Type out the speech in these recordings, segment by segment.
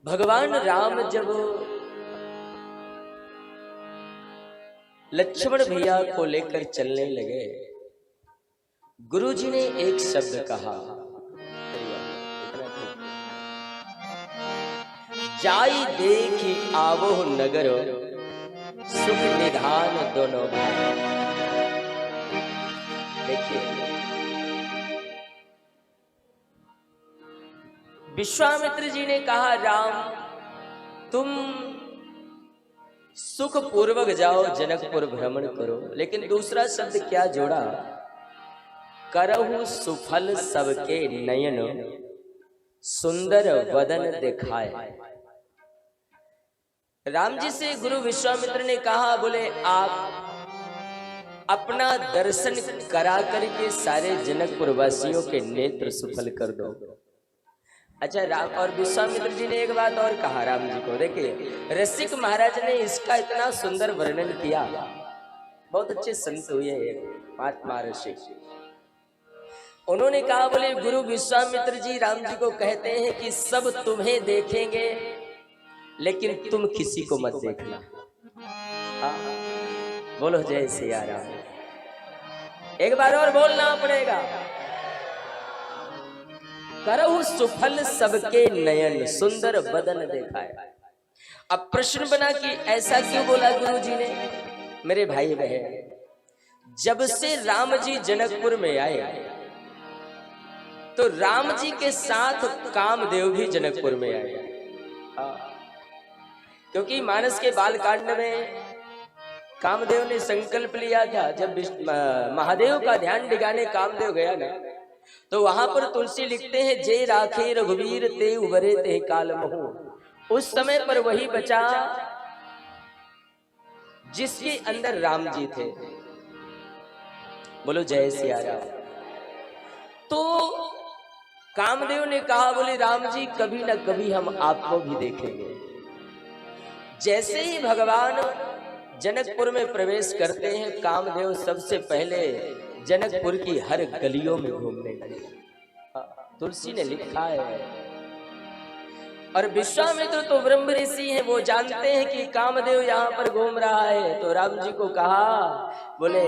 भगवान राम जब लक्ष्मण भैया को लेकर चलने लगे, गुरुजी ने एक शब्द कहा, जाई देखी आवो नगर सुख निधान दोनों भाई। देखिए, विश्वामित्र जी ने कहा, राम तुम सुख पूर्वक जाओ, जनकपुर भ्रमण करो। लेकिन दूसरा शब्द क्या जोड़ा, करहु सुफल सबके नयन सुंदर वदन दिखाए। राम जी से गुरु विश्वामित्र ने कहा, बोले आप अपना दर्शन करा करके सारे जनकपुर वासियों के नेत्र सुफल कर दो। अच्छा, राम और विश्वामित्र जी ने एक बात और कहा राम जी को। देखिए, रसिक महाराज ने इसका इतना सुंदर वर्णन किया, बहुत अच्छे संत हुए महात्मा ऋषि। उन्होंने कहा, बोले गुरु विश्वामित्र जी राम जी को कहते हैं कि सब तुम्हें देखेंगे लेकिन तुम किसी को मत देखना। बोलो जय सिया राम। एक बार और बोलना पड़ेगा, करहु सुफल सबके नयन सुंदर बदन दिखाए। अब प्रश्न बना कि ऐसा क्यों बोला गुरु जी ने। मेरे भाई बहन, जब से राम जी जनकपुर में आए तो राम जी के साथ कामदेव भी जनकपुर में आए। क्योंकि मानस के बालकांड में कामदेव ने संकल्प लिया था, जब महादेव का ध्यान दिखाने कामदेव गया ना, तो वहां पर तुलसी लिखते हैं, जे राखे रघुवीर ते उबरे ते काल महू। उस समय पर वही बचा जिसके अंदर राम जी थे। बोलो जय सिया राम। तो कामदेव ने कहा, बोले राम जी कभी ना कभी हम आपको भी देखेंगे। जैसे ही भगवान जनकपुर में प्रवेश करते हैं, कामदेव सबसे पहले जनकपुर की हर गलियों में घूमने लगे। तुलसी ने लिखा है, और विश्वामित्र तो ब्रह्म ऋषि हैं, वो जानते हैं कि कामदेव यहाँ पर घूम रहा है। तो राम जी को कहा, बोले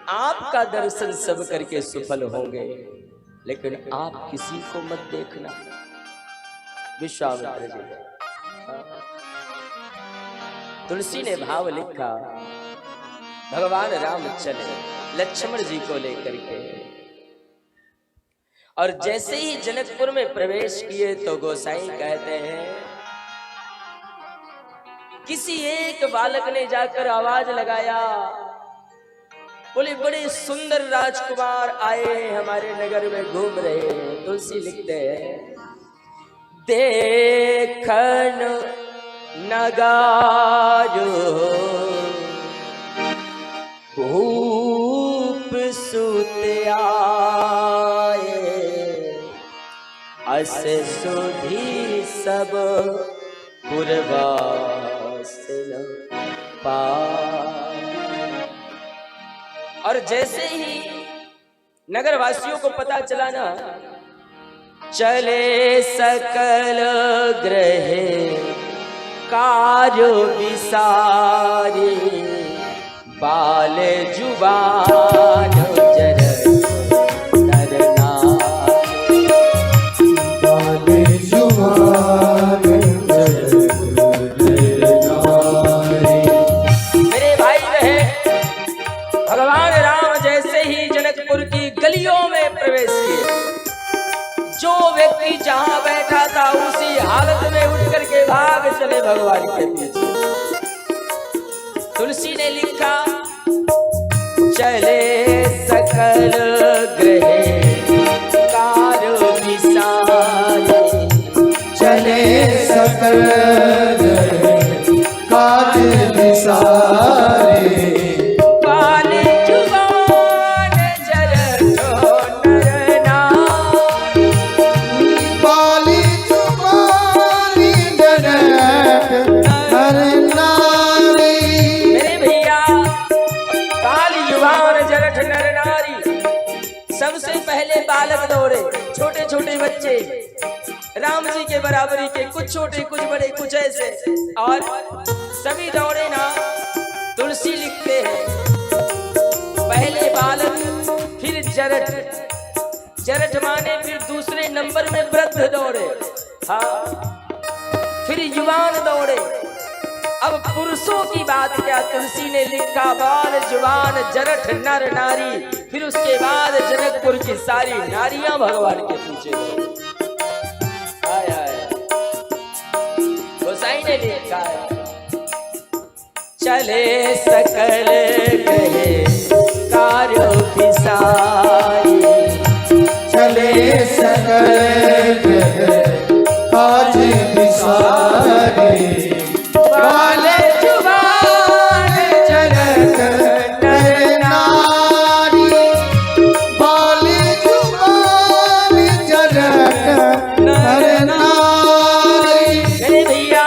आपका दर्शन सब करके सफल होंगे लेकिन आप किसी को मत देखना। विश्वामित्र जी, तुलसी ने भाव लिखा, भगवान राम चले लक्ष्मण जी को लेकर के, और जैसे ही जनकपुर में प्रवेश किए तो गोसाई कहते हैं, किसी एक बालक ने जाकर आवाज लगाया, बोले बड़े सुंदर राजकुमार आए हमारे नगर में घूम रहे हैं। तुलसी लिखते हैं, देखन नगारो भूप सुत आए, अस सुधी सब पुरवास पाए। और जैसे ही नगर वासियों को पता चला ना, चले सकल ग्रह कार्य विसारे, बाल जुबान जर नरना, बाल जुबान जर नरना। मेरे भाई बहन, भगवान राम जैसे ही जनकपुर की गलियों में प्रवेश किए, जो व्यक्ति जहां बैठा था उसी हालत में उठ करके भाग चले भगवान के पीछे। तुलसी ने लिखा, चले सकल ग्रह कार्य विसारे, चले सकल ग्रह कार्य विसारे, सबसे पहले बालक दौड़े, छोटे छोटे बच्चे राम जी के बराबरी के, कुछ छोटे कुछ बड़े कुछ ऐसे, और सभी दौड़े ना। तुलसी लिखते हैं पहले बालक फिर जरठ, जरठ माने फिर दूसरे नंबर में वृद्ध दौड़े, हाँ फिर युवान दौड़े। अब पुरुषों की बात क्या, तुलसी ने लिखा बाल जुबान जरठ नर नारी, फिर उसके बाद जनकपुर की सारी नारियां भगवान के पीछे दौड़ी। आय आय गोसाई ने लिखा है चले सकल कहे कार्यों की सारी, चले सकल काज विसारे, बाले जुबान जरठ नर नारी, बाली जुबान जरठ नर नारी। मेरे भैया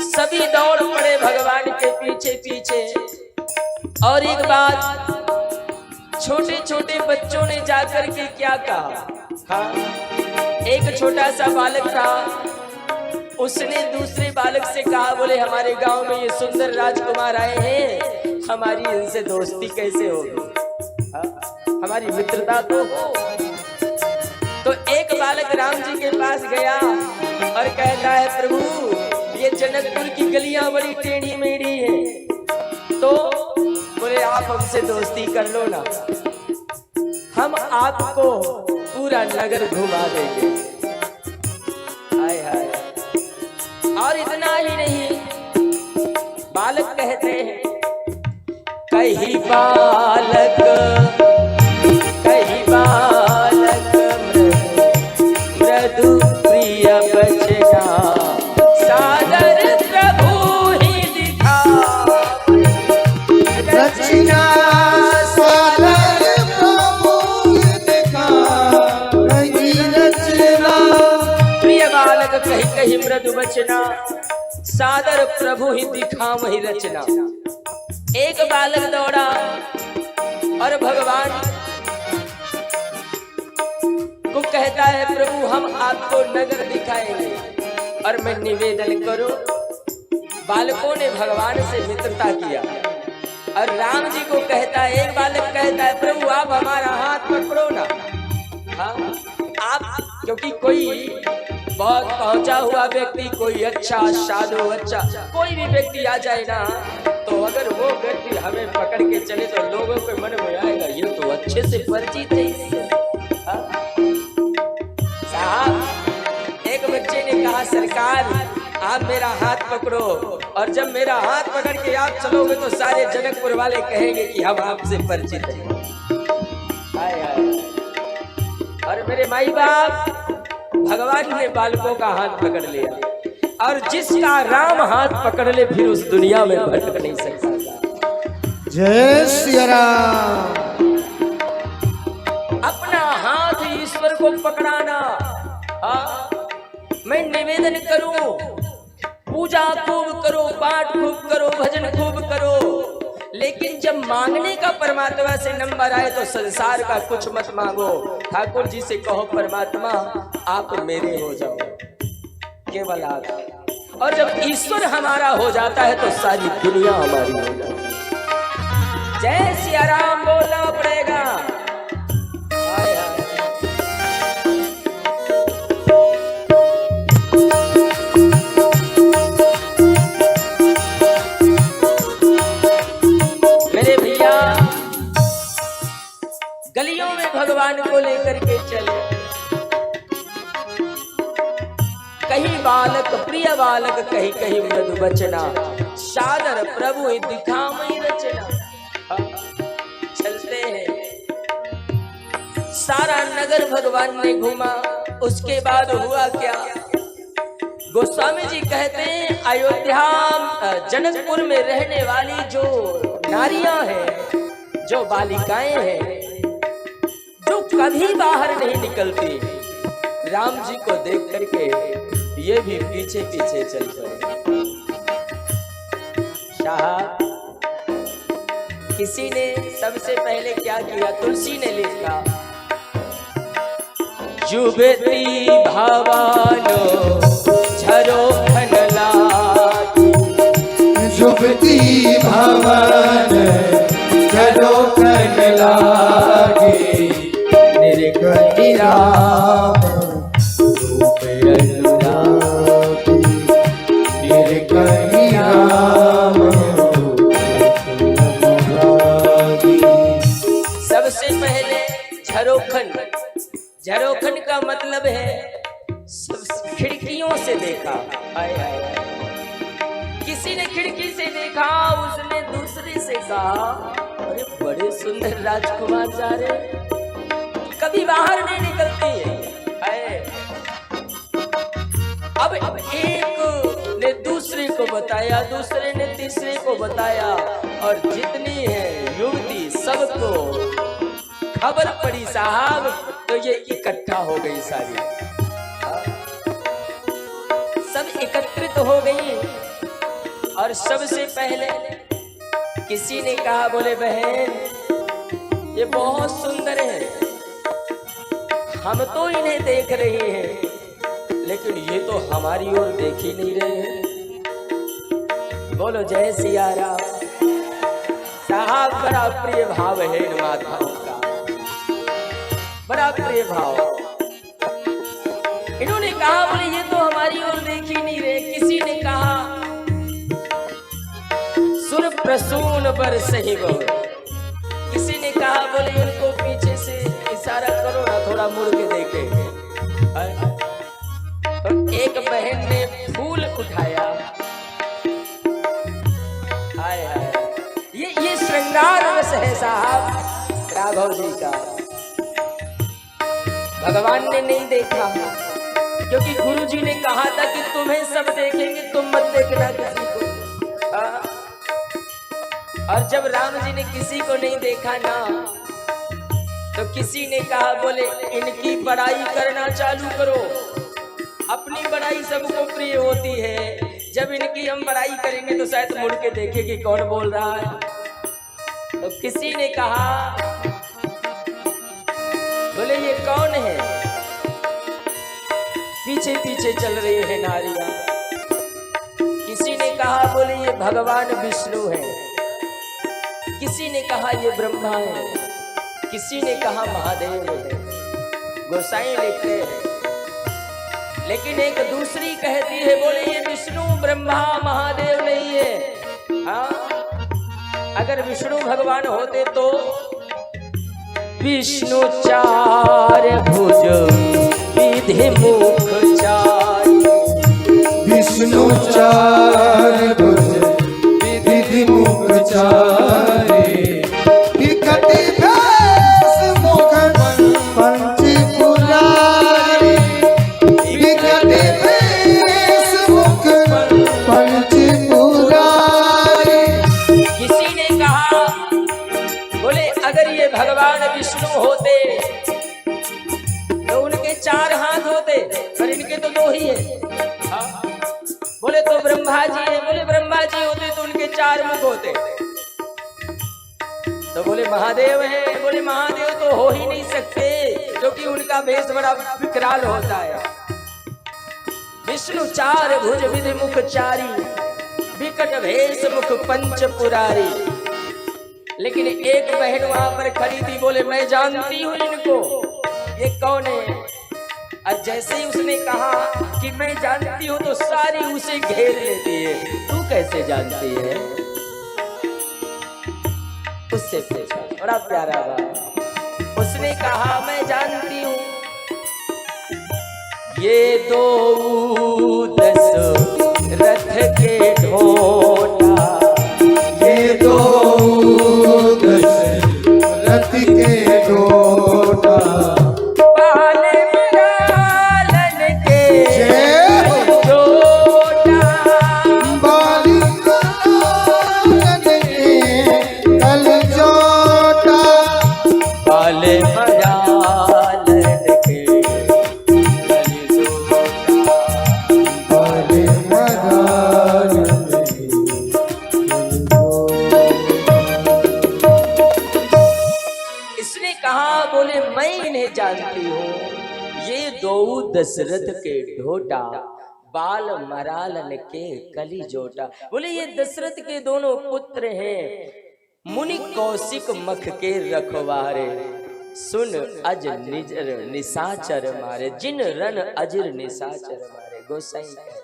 सभी दौड़ पड़े भगवान के पीछे पीछे। और एक बात, छोटे छोटे बच्चों ने जाकर के क्या कहा, हाँ एक छोटा सा बालक था, उसने दूसरे बालक से कहा, बोले हमारे गांव में ये सुंदर राजकुमार आए हैं, हमारी इनसे दोस्ती कैसे होगी, हाँ? हमारी मित्रता तो हो। तो एक बालक राम जी के पास गया और कहता है प्रभु ये जनकपुर की गलियां बड़ी टेढ़ी मेढ़ी हैं, तो बोले आप हमसे दोस्ती कर लो ना, हम आपको पूरा नगर घुमा देंगे। हाय हाय। और इतना ही नहीं, बालक कहते हैं कहीं बालक मृदु प्रिय बचना, सादर प्रभु ही दिखा रचना, सादर प्रभु दिखा रही रचना। प्रिय बालक कहीं कहीं मृदु बचना, सादर प्रभु ही दिखा वही रचना। एक बालक दौड़ा और भगवान को कहता है प्रभु हम आपको नगर दिखाएंगे। और मैं निवेदन करूं, बालकों ने भगवान से मित्रता किया और राम जी को कहता है, एक बालक कहता है प्रभु आप हमारा हाथ पकड़ो ना, हाँ आप, क्योंकि कोई बहुत पहुंचा हुआ व्यक्ति, कोई अच्छा साधु, अच्छा कोई भी व्यक्ति आ जाए ना, तो अगर वो व्यक्ति हमें पकड़ के चले तो लोगों के मन में आएगा ये तो अच्छे से परिचित है इससे। साहब एक बच्चे ने कहा सरकार आप मेरा हाथ पकड़ो, और जब मेरा हाथ पकड़ के आप चलोगे तो सारे जनकपुर वाले कहेंगे कि हम आपसे परिचित हैं। हाय हाय। और मेरे माई बाप, भगवान ने बालकों का हाथ पकड़ लिया, और जिसका राम हाथ पकड़ ले फिर उस दुनिया में भटक नहीं सकता। जय सिया राम। अपना हाथ ईश्वर को पकड़ाना। हाँ मैं निवेदन करूं, पूजा खूब करो, पाठ खूब करो, भजन खूब करो, लेकिन जब मांगने का परमात्मा से नंबर आए तो संसार का कुछ मत मांगो। ठाकुर जी से कहो परमात्मा आप मेरे हो जाओ, केवल आप। और जब ईश्वर हमारा हो जाता है तो सारी दुनिया हमारी हो जाती है। जय सिया राम बोलना पड़ेगा। हाय हाय। मेरे भैया गलियों में भगवान को लेकर के चले, कहीं बालक प्रिय बालक, कहीं कहीं मृदु बचना, सादर प्रभु दिखामई रचना। चलते हैं, सारा नगर भगवान ने घूमा। उसके बाद हुआ क्या, गोस्वामी जी कहते हैं अयोध्या जनकपुर में रहने वाली जो नारियां हैं, जो बालिकाएं हैं, जो कभी बाहर नहीं निकलती, राम जी को देख करके ये भी पीछे पीछे चल पड़े। शाह किसी ने सबसे पहले क्या किया, तुलसी ने लिखा जुबती भावानो झरोखन लागी जुबती भवन झरोखन लागे निर्गति राम रूप अनुरागी निर्गति राम अनुरागी। सबसे पहले झरोखन, झरोखन का मतलब है सब खिड़कियों से देखा। हाय हाय हाय। किसी ने खिड़की से देखा, उसने दूसरे से कहा अरे बड़े सुंदर राजकुमार जा रहे, कभी बाहर नहीं निकलती है। हाय। अब एक ने दूसरे को बताया, दूसरे ने तीसरे को बताया, और जितनी है युवती सबको खबर पड़ी साहब, तो ये इकट्ठा हो गई सारी, सब एकत्रित हो गई। और सबसे पहले किसी ने कहा, बोले बहन ये बहुत सुंदर है, हम तो इन्हें देख रहे हैं लेकिन ये तो हमारी ओर देख ही नहीं रहे हैं। बोलो जय सिया राम। साहब बड़ा प्रिय भाव है इन माताओं का, बड़ा प्रिय भाव। इन्होंने कहा बोले ये तो हमारी ओर देख ही नहीं रहे। किसी ने कहा सुर प्रसून पर सही बहु, किसी ने कहा बोले इनको पीछे से इशारा करो ना, थोड़ा मुड़ के देखे। तो एक बहन ने फूल उठाया। हाय हाय, ये श्रृंगार रस है साहब राघव जी का। भगवान ने नहीं देखा, क्योंकि गुरु जी ने कहा था कि तुम्हें सब देखेंगे, तुम मत देखना किसी को। और जब राम जी ने किसी को नहीं देखा ना, तो किसी ने कहा बोले इनकी बड़ाई करना चालू करो। अपनी बड़ाई सबको प्रिय होती है, जब इनकी हम बड़ाई करेंगे तो शायद मुड़ के देखें कि कौन बोल रहा है। तो किसी ने कहा बोले ये कौन है, पीछे पीछे चल रही है नारियां। किसी ने कहा बोले ये भगवान विष्णु है, किसी ने कहा ये ब्रह्मा है, किसी ने कहा महादेव है। गोसाई लिखते हैं, लेकिन एक दूसरी कहती है बोले ये विष्णु ब्रह्मा महादेव नहीं है। हाँ, अगर विष्णु भगवान होते तो विष्णु चार भुज विधि मुख चार, विष्णु चार भुज विधि मुख चारे, विकट भेष मुख पंच पुरारे, विकट भेष मुख पंच पुरारे। किसी ने कहा बोले अगर ये भगवान विष्णु होते तो उनके चार हाथ होते, पर इनके तो दो ही है। हाँ? बोले तो ब्रह्मा जी है, बोले ब्रह्मा जी होते तो उनके चार मुख होते। तो बोले महादेव है, बोले महादेव तो हो ही नहीं सकते, क्योंकि उनका भेष बड़ा विकराल होता है। विष्णु चार भुज विधि मुख चारी, विकट भेष मुख पंच पुरारी। लेकिन एक बहन वहां पर खड़ी थी, बोले मैं जानती हूँ इनको, ये कौन है। और जैसे ही उसने कहा कि मैं जानती हूँ, तो सारी उसे घेर लेती है। तू कैसे जानती है, उससे पूछा, बड़ा प्यारा बात। उसने कहा मैं जानती हूँ ये दो दशरथ के ढोटा, ये दो दशरथ के ढोटा, पाले मरालन के जय हो। ढोटा, बाली मरालन के कल जोटा, पाले मरालन के कल जोटा। दो दशरथ के ढोटा, बाल मरालन के कली जोटा। बोले ये दशरथ के दोनों पुत्र हैं, मुनि कौशिक मख के रखवारे, सुन अज निजर निशाचर मारे, जिन रन अजर निशाचर मारे। गोसाई कहते हैं।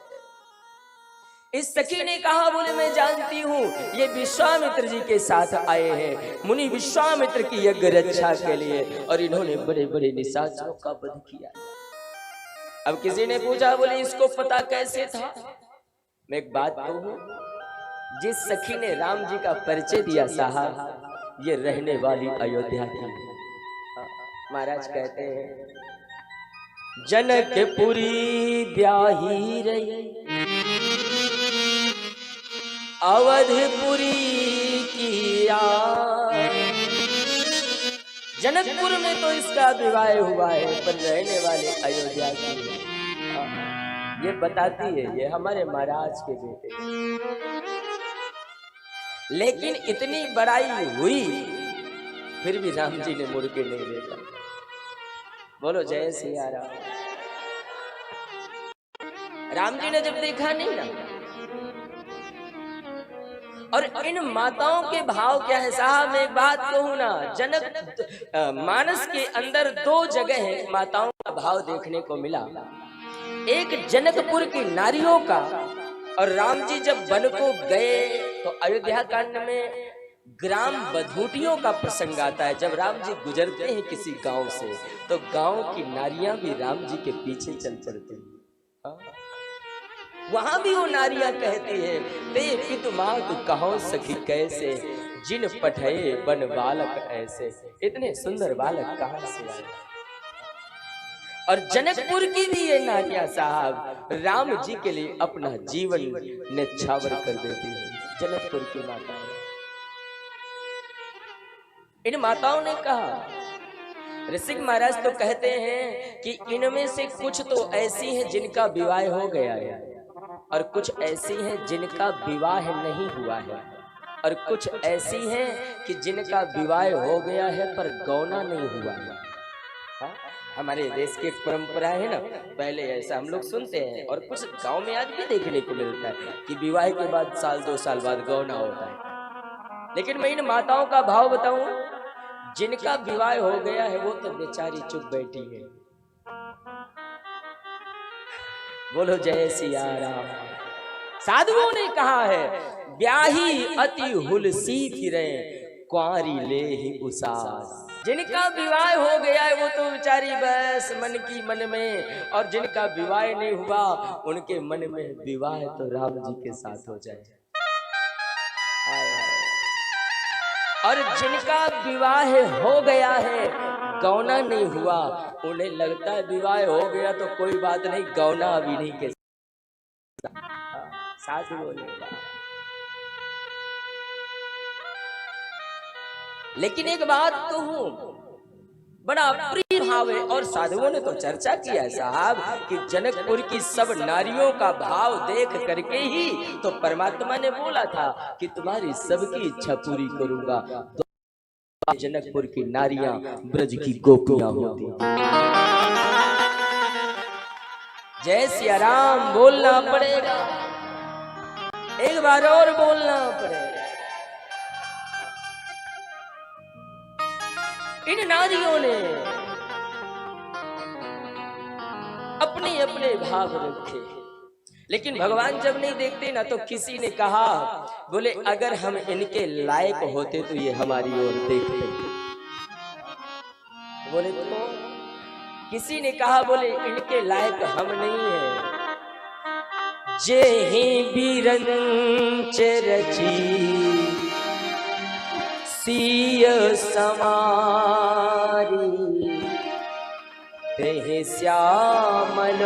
इस सखी ने कहा, बोले मैं जानती हूँ ये विश्वामित्र जी के साथ आए हैं, मुनि विश्वामित्र की यज्ञ रक्षा के लिए, और इन्होंने बड़े बड़े निशाचरों का वध किया। अब किसी ने पूछा, बोले इसको पता कैसे था? मैं एक बात कहूँ, जिस सखी ने राम जी का परिचय दिया साहब, ये रहने वाली अयोध्या की। महाराज कहते हैं, जनकपुरी ब्याही रही, अवधपुरी की आन। जनकपुर में तो इसका विवाह हुआ है, पर रहने वाले अयोध्या की। ये बताती है ये हमारे महाराज के बेटे। लेकिन इतनी बड़ाई हुई फिर भी राम जी ने मुड़ के नहीं देखा। बोलो जय सिया राम। राम जी ने जब देखा नहीं ना, और इन माताओं के भाव क्या है साहब, मैं एक बात कहूँ ना, जनक मानस के अंदर दो जगह है माताओं का भाव देखने को मिला। एक जनकपुर की नारियों का, और राम जी जब वन को गए तो अयोध्या कांड में ग्राम बधूटियों का प्रसंग आता है। जब राम जी गुजरते हैं किसी गांव से, तो गांव की नारियां भी राम जी के पीछे चल चलती हैं। वहां भी वो नारियां कहती है, ते पितु मातु कहो सखी कैसे, जिन पठये बन बालक ऐसे। इतने सुंदर बालक कहां से आए? और जनकपुर की भी ये नारियां साहब राम जी के लिए अपना जीवन न्यौछावर कर देती है। जनकपुर की माताएं, इन माताओं ने कहा, ऋषिक महाराज तो कहते हैं कि इनमें से कुछ तो ऐसी हैं जिनका विवाह हो गया है, और कुछ ऐसी हैं जिनका विवाह नहीं हुआ है, और कुछ ऐसी हैं कि जिनका विवाह हो गया है पर गौना नहीं हुआ है। हाँ? हमारे देश की एक परंपरा है ना, पहले ऐसा हम लोग सुनते हैं, और कुछ गांव में आज भी देखने को मिलता है कि विवाह के बाद साल 2 साल बाद गौना होता है। लेकिन मैं इन माताओं का भाव बताऊं, जिनका विवाह हो गया है वो तो बेचारी चुप बैठी है। बोलो जय सिया राम। साधुओं ने कहा है, ब्याही अति हुलसी फिरे, कुंवारी ले ही उसास। जिनका विवाह हो गया है वो तो बेचारी बस मन की मन में, और जिनका विवाह नहीं हुआ उनके मन में विवाह तो राम जी के साथ हो जाए। और जिनका विवाह हो गया है गौना नहीं हुआ, उन्हें लगता है विवाह हो गया तो कोई बात नहीं, गौना अभी नहीं के साथ ही बोलेगा। लेकिन एक बात तो हूं, बड़ा प्रिय भाव है, और साधुओं ने तो चर्चा किया है साहब कि जनकपुर की सब नारियों का भाव देख करके ही तो परमात्मा ने बोला था कि तुम्हारी सबकी इच्छा पूरी करूंगा। तो जनकपुर की नारियां ब्रज की गोपियां होती। जय सिया राम बोलना पड़ेगा, एक बार और बोलना पड़ेगा। इन नारियों ने अपने अपने भाव रखे, लेकिन भगवान जब नहीं देखते ना, तो किसी ने कहा, बोले अगर हम इनके लायक होते तो ये हमारी ओर देखते। बोले तो किसी ने कहा, बोले इनके लायक हम नहीं है। जे ही बीरंच रची सिय समारी, ते श्यामल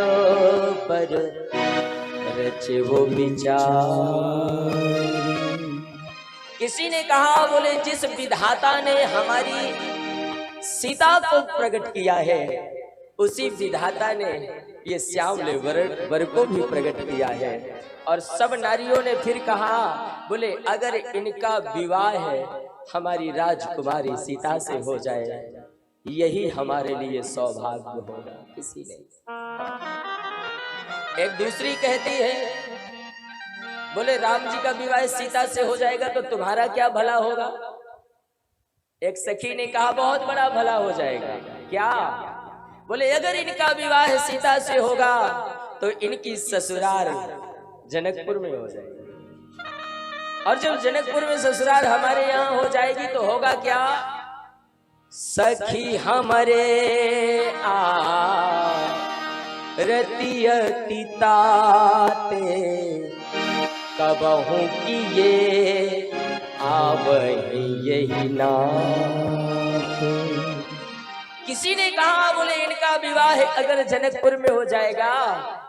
पर रच वो विचार। किसी ने कहा, बोले जिस विधाता ने हमारी सीता को प्रकट किया है, उसी विधाता ने ये श्यामल वर को भी प्रकट किया है। और सब नारियों ने फिर कहा, बोले अगर इनका विवाह है हमारी राजकुमारी सीता से हो जाए यही हमारे लिए सौभाग्य होगा। किसी ने एक दूसरी कहती है, बोले राम जी का विवाह सीता से हो जाएगा तो तुम्हारा क्या भला होगा। एक सखी ने कहा बहुत बड़ा भला हो जाएगा। क्या? बोले अगर इनका विवाह सीता से होगा तो इनकी ससुराल जनकपुर में हो जाएगी, और जब जनकपुर में ससुराल हमारे यहाँ हो जाएगी तो होगा क्या? सखी हमरे रतियति ताते कबहू किए आवहि यही नाथ। किसी ने कहा, बोले इनका विवाह अगर जनकपुर में हो जाएगा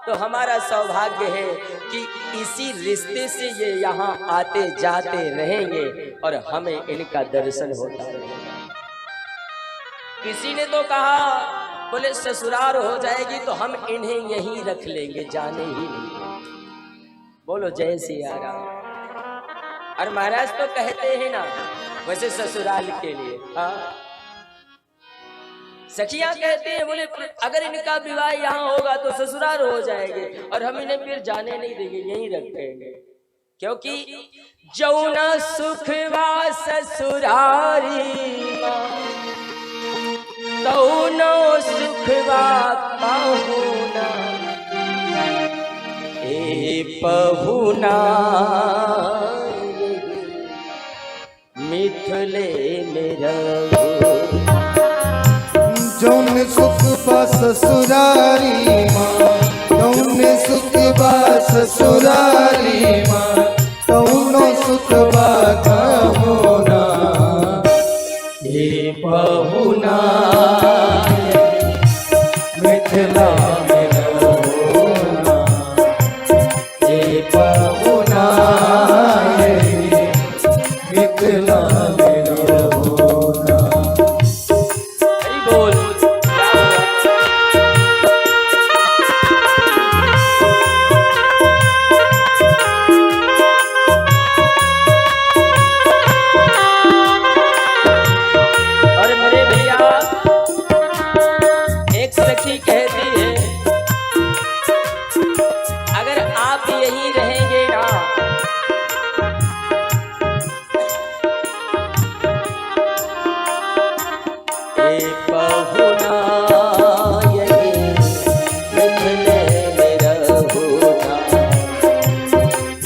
तो हमारा सौभाग्य है कि इसी रिश्ते से ये यहाँ आते जाते रहेंगे और हमें इनका दर्शन होता रहेगा। किसी ने तो कहा, बोले ससुराल हो जाएगी तो हम इन्हें यहीं रख लेंगे, जाने ही नहीं। बोलो जय सिया राम। और महाराज तो कहते हैं ना वैसे ससुराल के लिए। हाँ, सखियां कहते हैं, बोले अगर इनका विवाह यहाँ होगा तो ससुराल हो जाएंगे और हम इन्हें फिर जाने नहीं देंगे, यहीं रख देंगे, क्योंकि जौना सुखवा ससुरारी तौनो सुखवा पाहुना ए पहुना मिथिले में रहो। जौन सुख बा ससुरारी माँ, जौन सुख बा ससुरारी माँ, तौनो सुख बा कहुना हे पहुना मिथिला में रहोना, हे पहुना मिथिला में रहोना। हरि बोल। और मेरे भैया एक सखी कहती है, अगर आप यहीं रहेंगे ना ए पहुना यहीं मिथिले में रहोना,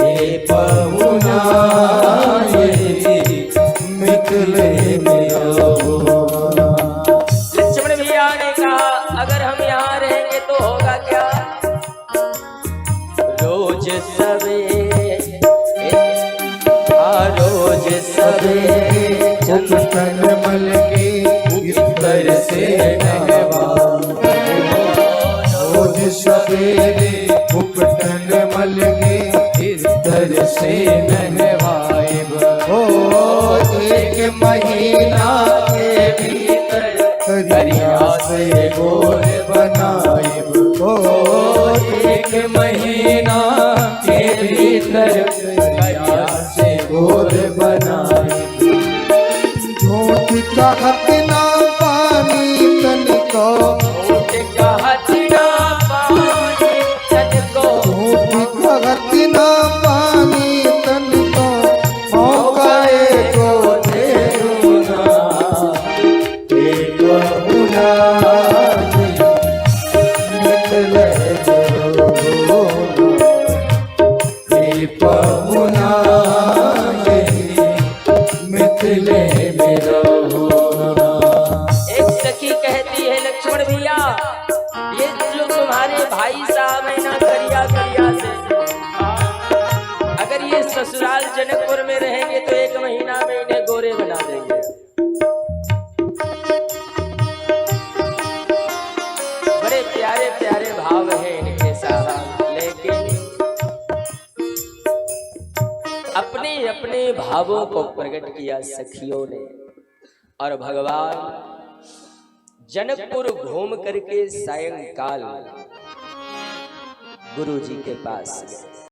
हे पहुना मिथिले में रहोना। लक्ष्मण भैया ने कहा, अगर हम यहाँ रहेंगे तो होगा क्या? रोज सवेरे रोज सवेरे उपटन मल के इतर से नहवा, रोज सवेरे उपटन मल के इतर से नहवाएब। हो एक महीना के भीतर दरिया से गोर बनाएब। हो एक महीना के भीतर दरिया से गोर बनाएब। झूठ कहत ना पानी तनिको, झूठ कहत ना पानी तनिको, झूठ कहत ना पानी तनिको, मौका एको दे दूना। हे पहुना मिथिले में रहोना, हे पहुना मिथिले में रहोना। एक सखी कहती है, लक्ष्मण भैया ये जो तुम्हारे भाई साहब है ना करिया करिया से, अगर ये ससुराल जनकपुर में रहेंगे तो एक महीना में इन्हें गोरे बना देंगे। बड़े प्यारे प्यारे भाव हैं इनके साथ, लेकिन अपने अपने भावों को प्रकट किया सखियों ने। और भगवान जनकपुर घूम करके सायंकाल गुरु जी के पास गए।